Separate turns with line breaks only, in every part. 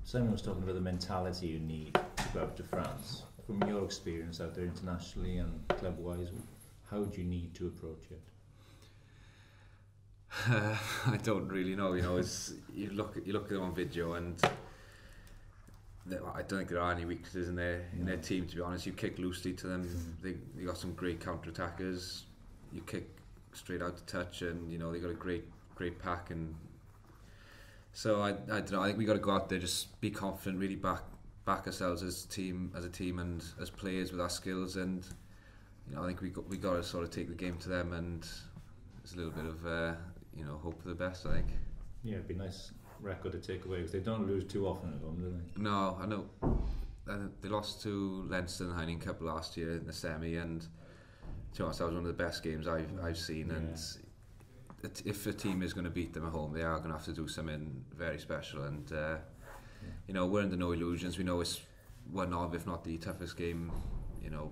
Simon was talking about the mentality you need to go out to France. From your experience out there internationally and club-wise, how do you need to approach it?
I don't really know. You know, it's you look at them on video, and I don't think there are any weaknesses in their team. To be honest, you kick loosely to them. They got some great counter attackers. You kick straight out to touch, and you know they got a great pack. And so I don't know. I think we got to go out there, just be confident, really back ourselves as a team, and as players with our skills. And you know, I think we got to sort of take the game to them, and there's a little bit of hope for the best, I think.
Yeah, it'd be a nice record to take away because they don't lose too often at home, do they?
No, I know. They lost to Leinster in the Heineken Cup last year in the semi, and to be honest, that was one of the best games I've seen.
Yeah.
And if a team is going to beat them at home, they are going to have to do something very special. And you know, we're under no illusions. We know it's one of, if not the toughest game, you know,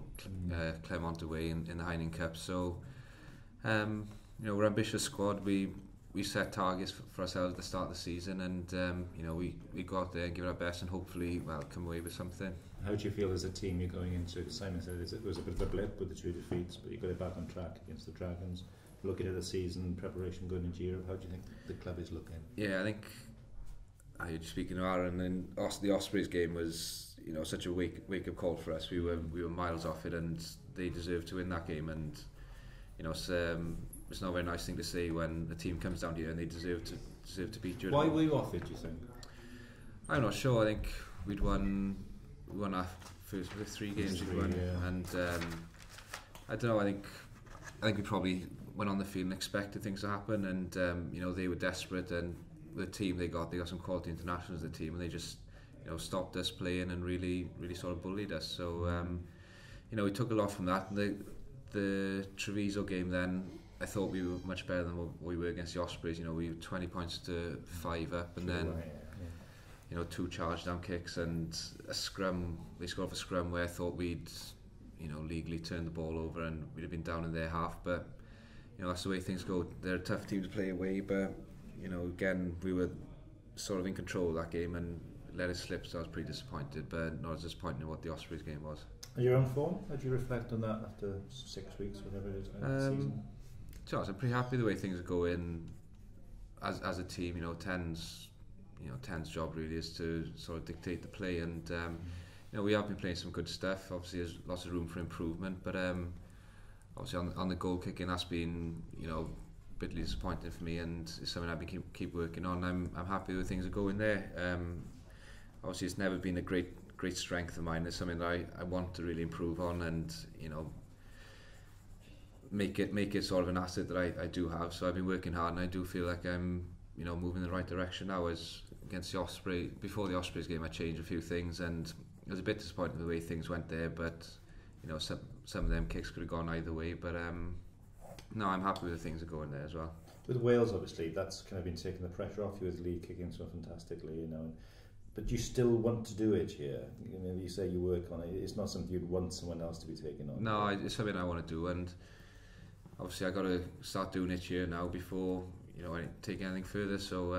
Clermont away in the Heineken Cup. So. You know, we're an ambitious squad. We set targets for ourselves at the start of the season, and you know, we go out there and give it our best, and hopefully, come away with something.
How do you feel as a team you're going into? Simon said it was a bit of a blip with the 2 defeats, but you got it back on track against the Dragons. Looking at the season preparation going into Europe, how do you think the club is looking?
Yeah, I think speaking of Aaron, and the Ospreys game was, you know, such a wake up call for us. We were miles off it, and they deserved to win that game. And you know, it's not a very nice thing to say when the team comes down here and they deserve to beat you.
Why were you off it, do you think?
I'm not sure. I think we won our first 3 games we'd won,
yeah.
And I don't know. I think we probably went on the field and expected things to happen, and you know, they were desperate, and the team they got some quality internationals in the team, and they just, you know, stopped us playing and really sort of bullied us. So you know, we took a lot from that. And the Treviso game then, I thought we were much better than what we were against the Ospreys. You know, we were 20 points to 5 up, and then you know, 2 charge down kicks and a scrum. They scored off a scrum where I thought we'd, you know, legally turned the ball over and we'd have been down in their half. But you know, that's the way things go. They're a tough team to play away, but you know, again, we were sort of in control of that game and let it slip. So I was pretty disappointed, but not as disappointed in what the Ospreys game was.
Are you on form? How do you reflect on that after 6 weeks, whatever it is, season?
To be honest, I'm pretty happy the way things are going as a team. You know, Ten's job really is to sort of dictate the play, and you know, we have been playing some good stuff. Obviously, there's lots of room for improvement, but obviously on the goal kicking, that's been, you know, bitterly disappointing for me, and it's something I've been keep working on. I'm happy with things are going there. Obviously, it's never been a great strength of mine. It's something that I want to really improve on, and you know, make it sort of an asset that I do have. So I've been working hard, and I do feel like I'm, you know, moving in the right direction now. As against the Ospreys, before the Ospreys game, I changed a few things, and it was a bit disappointing the way things went there. But you know, some of them kicks could have gone either way. But no, I'm happy with the things that are going there as well.
With Wales, obviously, that's kind of been taking the pressure off you with Lee kicking so fantastically, you know. But you still want to do it here. You know, you say you work on it. It's not something you'd want someone else to be taking on.
No, it's something I want to do, and obviously I got to start doing it here now before, you know, I take anything further. So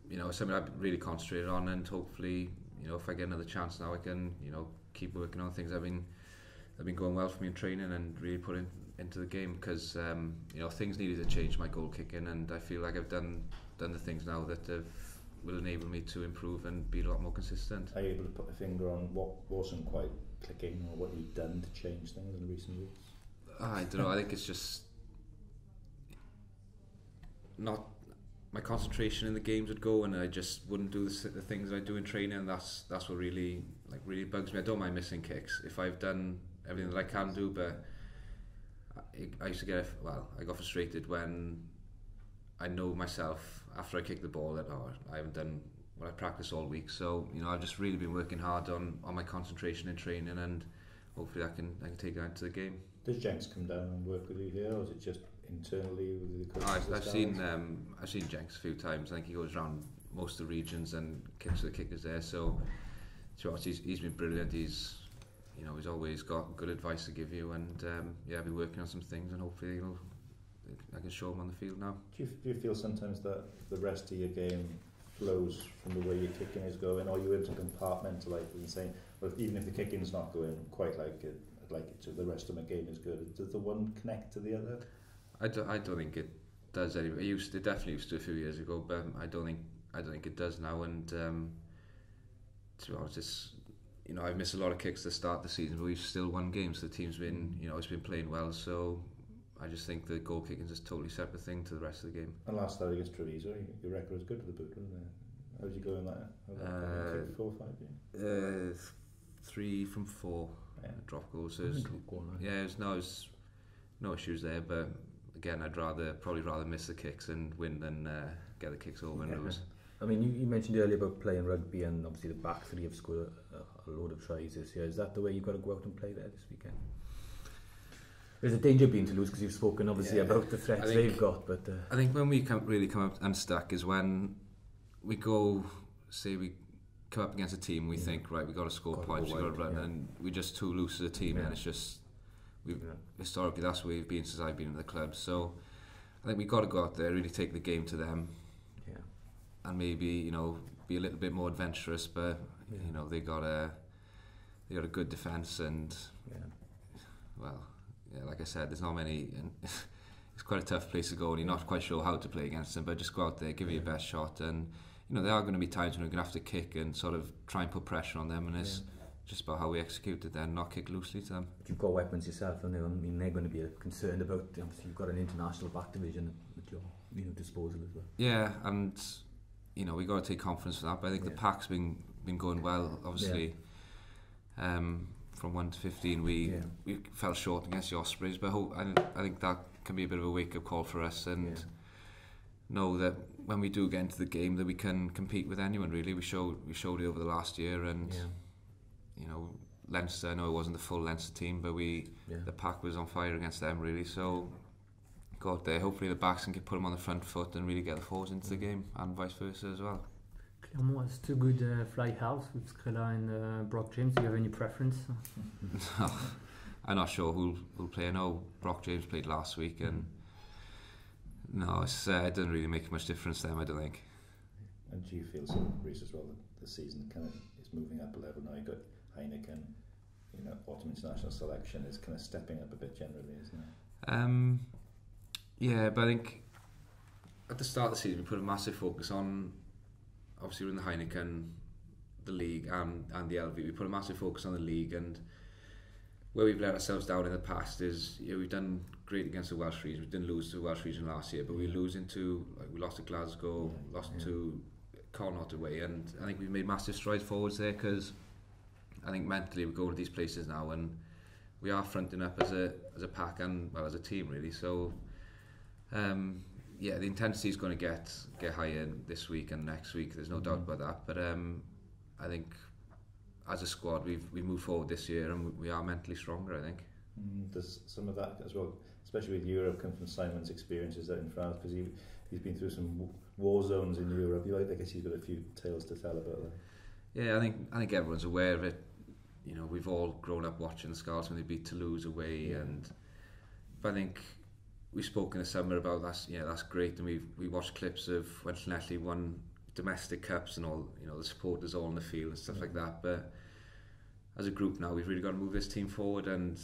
you know, it's something I've really concentrated on, and hopefully, you know, if I get another chance now, I can, you know, keep working on things. I've been going well for me in training and really put into the game, because you know, things needed to change my goal kicking, and I feel like I've done the things now that will enable me to improve and be a lot more consistent.
Are you able to put a finger on what wasn't quite clicking, or what you've done to change things in recent weeks?
I don't know. I think it's just not my concentration in the games would go, and I just wouldn't do the things I do in training. And that's what really bugs me. I don't mind missing kicks if I've done everything that I can do, but I used to I got frustrated when I know myself after I kick the ball that I haven't done what I practiced all week. So you know, I've just really been working hard on my concentration in training, and hopefully I can take that into the game.
Does Jenks come down and work with you here, or is it just internally with the coaches?
I've seen Jenks a few times. I think he goes around most of the regions and kicks the kickers there. So he's been brilliant. He's always got good advice to give you, and I've been working on some things, and hopefully I can show him on the field now.
Do you feel sometimes that the rest of your game flows from the way your kicking is going, or are you able to compartmentalise it and saying, well, even if the kicking's not going quite like it to, the rest of my game is good. Does the one connect to the other?
I don't think it does anyway. It definitely used to a few years ago, but I don't think it does now. And to be honest, it's, I've missed a lot of kicks to start the season, but we've still won games. The team's been, it's been playing well. So I just think the goal kicking is a totally separate thing to the rest of the game.
And last night against Treviso, your record was good for the boot, wasn't it? How did you go in that? 4 or 5? Yeah?
3 from 4 drop goals. So it was no issues there. But again, I'd probably rather miss the kicks and win than get the kicks over and lose.
I mean, you mentioned earlier about playing rugby, and obviously the back three have scored a load of tries this year. Is that the way you've got to go out and play there this weekend? There's a danger being Toulouse, because you've spoken obviously about the threats they've got, but
I think when we really come up unstuck is when we go, say we come up against a team, we think, right, we got to score points, we got to run, and we're just too loose as a team, and it's just historically that's where we've been since I've been in the club. So I think we've got to go out there, really take the game to them, and maybe be a little bit more adventurous, but they got a good defence, and like I said, there's not many, and it's quite a tough place to go, and you're not quite sure how to play against them. But just go out there, give it your best shot, and there are going to be times when you're going to have to kick and sort of try and put pressure on them, and it's just about how we execute it then, not kick loosely to them.
But you've got weapons yourself, and I mean they're going to be concerned about. Obviously, you've got an international back division at your disposal as well. Yeah,
and we got to take confidence for that. But I think the pack's been going well. Obviously, from 1 to 15, we fell short against the Ospreys, but I think that can be a bit of a wake-up call for us, and know that when we do get into the game, that we can compete with anyone. Really, we showed it over the last year, and Leinster. I know it wasn't the full Leinster team, but the pack was on fire against them, really. So go out there. Hopefully, the backs can put them on the front foot and really get the forwards into the game, and vice versa as well.
Clermont has 2 good fly halves with Skrilla and Brock James. Do you have any preference?
No, I'm not sure who'll play. I know Brock James played last week, and no, it doesn't really make much difference to them, I don't think.
And do you feel so, Reece, as well, that the season kind of is moving up a level now? You've got Heineken, autumn international selection is kind of stepping up a bit generally, isn't it?
Yeah, but I think at the start of the season we put a massive focus on, obviously we're in the Heineken, the league and the LV. We put a massive focus on the league, and where we've let ourselves down in the past is we've done great against the Welsh region. We didn't lose to the Welsh region last year, but we lost to Glasgow, lost to Connaught away, and I think we've made massive strides forwards there, because I think mentally we go to these places now and we are fronting up as a pack and as a team, really. So the intensity is going to get higher this week and next week. There's no doubt about that. But I think as a squad we moved forward this year, and we are mentally stronger, I think.
There's some of that as well, especially with Europe, come from Simon's experiences out in France, because he's been through some war zones in Europe. I guess he's got a few tales to tell about that.
Yeah, I think everyone's aware of it. We've all grown up watching the Scarlets when they beat Toulouse away, but I think we spoke in the summer about that. Yeah, that's great, and we watched clips of when Llanelli won domestic cups and all. The supporters all on the field and stuff like that. But as a group now, we've really got to move this team forward, and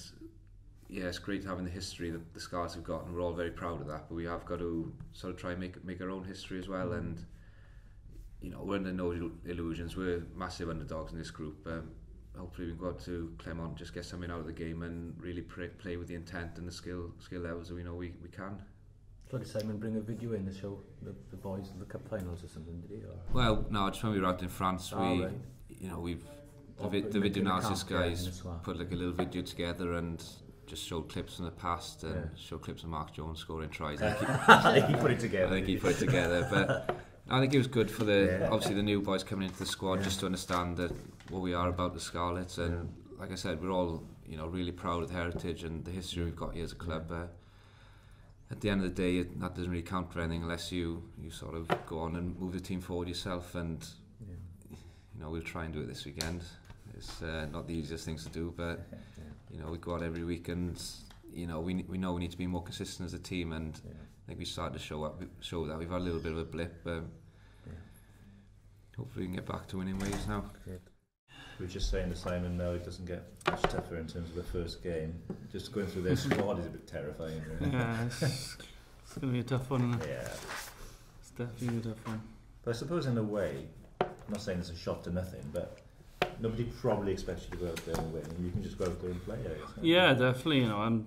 it's great having the history that the Scarlets have got, and we're all very proud of that. But we have got to sort of try and make our own history as well, and we're under no illusions. We're massive underdogs in this group. Hopefully we can go out to Clermont, just get something out of the game, and really play with the intent and the skill levels that we know we can.
So did Simon bring a video in to show the boys of the cup finals or something, did he? Or?
Well, no, just when we were out in France, the video analysis guys put like a little video together and just showed clips from the past and showed clips of Mark Jones scoring tries.
I think he put it together.
But I think it was good for obviously the new boys coming into the squad, just to understand that what we are about the Scarlets, and like I said, we're all really proud of the heritage and the history we've got here as a club. At the end of the day, that doesn't really count for anything unless you sort of go on and move the team forward yourself, and we'll try and do it this weekend. It's not the easiest things to do, but we go out every week, and we know we need to be more consistent as a team, and I think we started to show that we've had a little bit of a blip, but hopefully we can get back to winning ways now.
We were just saying to Simon, no, it doesn't get much tougher in terms of the first game. Just going through their squad is a bit terrifying. Really.
Yeah, it's going to be a tough one, isn't it?
Yeah.
It's definitely a tough one.
But I suppose in a way, I'm not saying it's a shot to nothing, but nobody probably expects you to go out there and win, and you can just go out there and play. I guess.
Yeah, definitely. I'm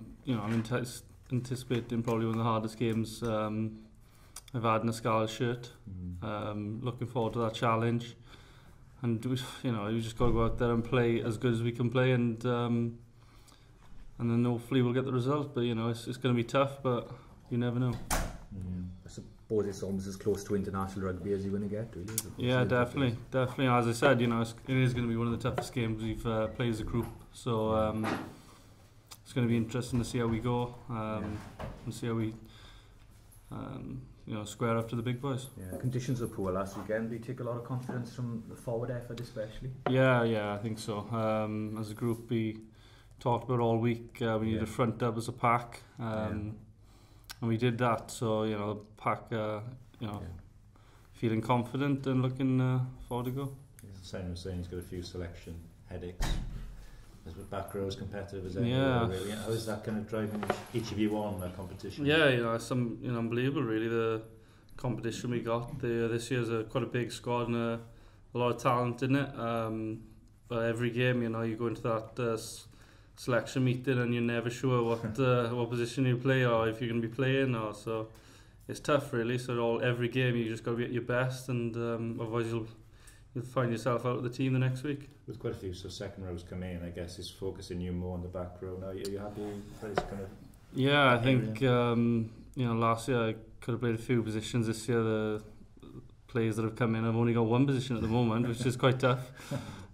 anticipating probably one of the hardest games I've had in a Scarlet shirt. Looking forward to that challenge, and we just got to go out there and play as good as we can play, and then hopefully we'll get the result. But it's going to be tough, but you never know.
I suppose it's almost as close to international rugby as you're going to get, really.
Yeah, definitely. As I said, it is going to be one of the toughest games we've played as a group. So it's going to be interesting to see how we go and see how we square up to the big boys.
Yeah, conditions were poor last weekend. Do you take a lot of confidence from the forward effort, especially?
Yeah, I think so. As a group, we talked about all week. We need a front dub as a pack. And we did that, so the pack, feeling confident and looking forward to go.
Simon was saying he's got a few selection headaches. Is the back row as competitive as ever?
Yeah.
Really. How is that kind of driving each of you on a competition?
Yeah, it's unbelievable, really. The competition we got this year's quite a big squad and a lot of talent in it. But every game, you go into that selection meeting and you're never sure what position you play or if you're going to be playing, so it's tough, really. So every game you just got to be at your best, and otherwise you'll find yourself out of the team the next week.
With quite a few second rows come in, I guess is focusing you more on the back row now. Are you happy with this kind of?
Yeah, I think last year I could have played a few positions. This year the players that have come in, I've only got one position at the moment, which is quite tough.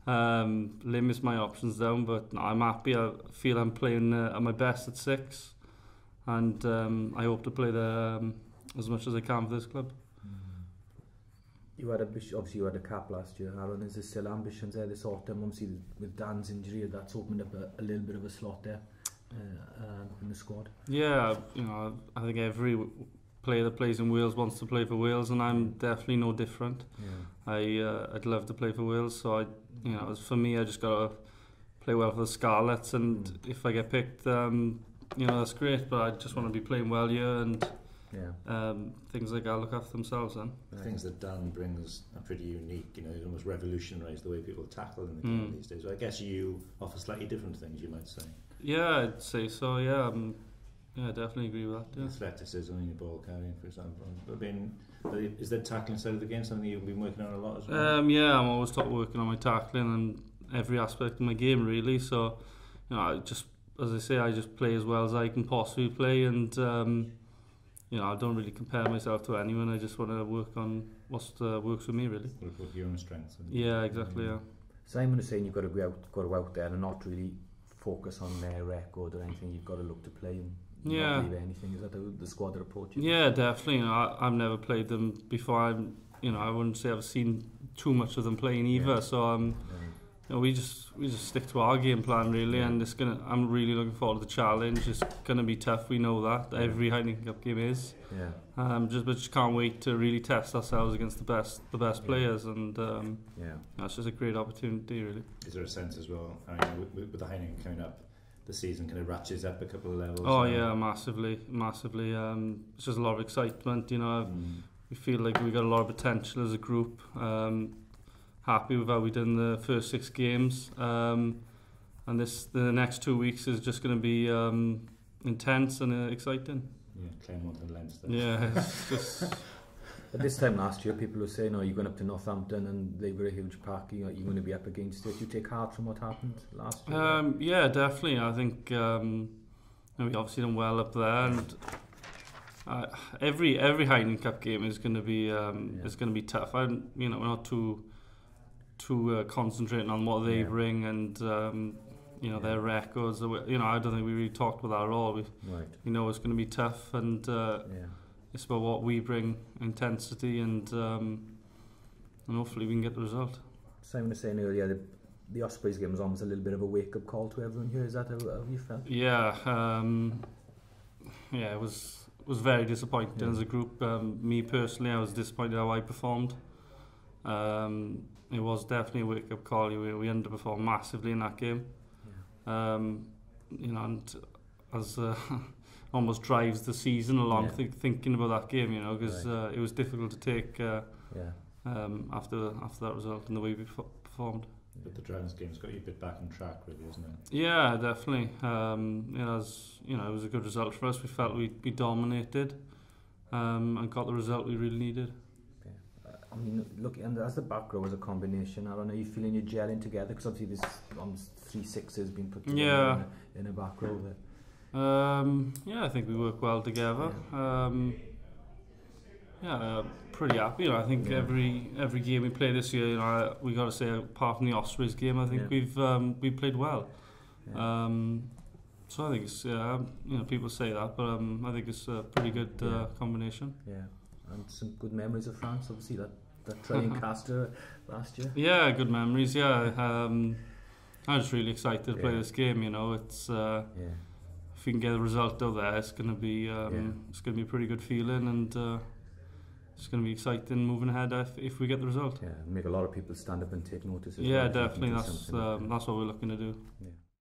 Limits my options down, but no, I'm happy. I feel I'm playing at my best at 6, and I hope to play there as much as I can for this club.
You had obviously you had a cap last year, Aaron. Is there still ambitions there this autumn? Obviously with Dan's injury, that's opened up a little bit of a slot there in the squad. Yeah,
I think every player that plays in Wales wants to play for Wales, and I'm definitely no different. I'd love to play for Wales, so for me, I just got to play well for the Scarlets, and if I get picked, that's great, but I just want to be playing well here, and things like that look after themselves then.
The things that Dan brings are pretty unique, it almost revolutionised the way people tackle in the game these days. So I guess you offer slightly different things, you might say.
Yeah, I'd say so, yeah. I definitely agree with that. Yeah.
Athleticism in your ball carrying, for example. Is the tackling side of the game something you've been working on a lot as well?
Yeah, I'm always working on my tackling and every aspect of my game, really. So, I just play as well as I can possibly play, and I don't really compare myself to anyone. I just want to work on what works for me, really.
Work with your own strengths.
Yeah, exactly. Yeah.
Simon was saying you've got to go out there and not really focus on their record or anything. You've got to look to play and not leave anything. Is that the squad approach?
Yeah, definitely. I've never played them before. I wouldn't say I've seen too much of them playing either. So we just stick to our game plan, really, and I'm really looking forward to the challenge. It's gonna be tough. We know that every Heineken Cup game is. But just can't wait to really test ourselves against the best players, and that's just a great opportunity, really.
Is there a sense as well? With the Heineken coming up, the season kind of ratchets up a couple of levels?
Oh yeah, massively. It's just a lot of excitement. We feel like we got a lot of potential as a group. Happy with how we did in the first 6 games, and the next 2 weeks is just going to be intense and exciting.
Yeah, Claremont and Leinster.
Yeah, it's just.
At this time last year, people were saying, you're going up to Northampton and they were a huge pack, you're going to be up against it. You take heart from what happened last year?
Yeah, definitely. I think we obviously done well up there, and every Heineken Cup game is going to be tough. We're not too concentrating on what they bring and their records. I don't think we really talked about that at all. We know it's going to be tough, and it's about what we bring, intensity, and hopefully we can get the result.
Simon was saying earlier the Ospreys game was almost a little bit of a wake-up call to everyone here. Is that how you felt?
Yeah, it was very disappointing as a group. Me personally, I was disappointed how I performed. It was definitely a wake-up call. We underperformed massively in that game.
Yeah.
You know, and as almost drives the season along, thinking about that game, you know, because it was difficult to take after that result and the way we performed.
But the Dragons game's got you a bit back on track, really, isn't it?
Yeah, definitely. It was a good result for us. We felt we dominated and got the result we really needed.
Okay. I mean, look, and as the back row as a combination, Aaron, are you feeling you're gelling together? Because obviously there's almost 3 sixes being put together in a back row there.
I think we work well together. Pretty happy. You know, I think every game we play this year, you know, we got to say, apart from the Ospreys game, I think we played well.
Yeah.
So I think it's you know, people say that, but I think it's a pretty good combination.
Yeah, and some good memories of France. Obviously that try in Castor last year.
Yeah, good memories. Yeah, I'm just really excited to play this game. You know, it's if we can get a result out there, it's gonna be a pretty good feeling, and it's going to be exciting moving ahead if we get the result.
Yeah, make a lot of people stand up and take notice.
Yeah, definitely. That's what we're looking to do.
Yeah.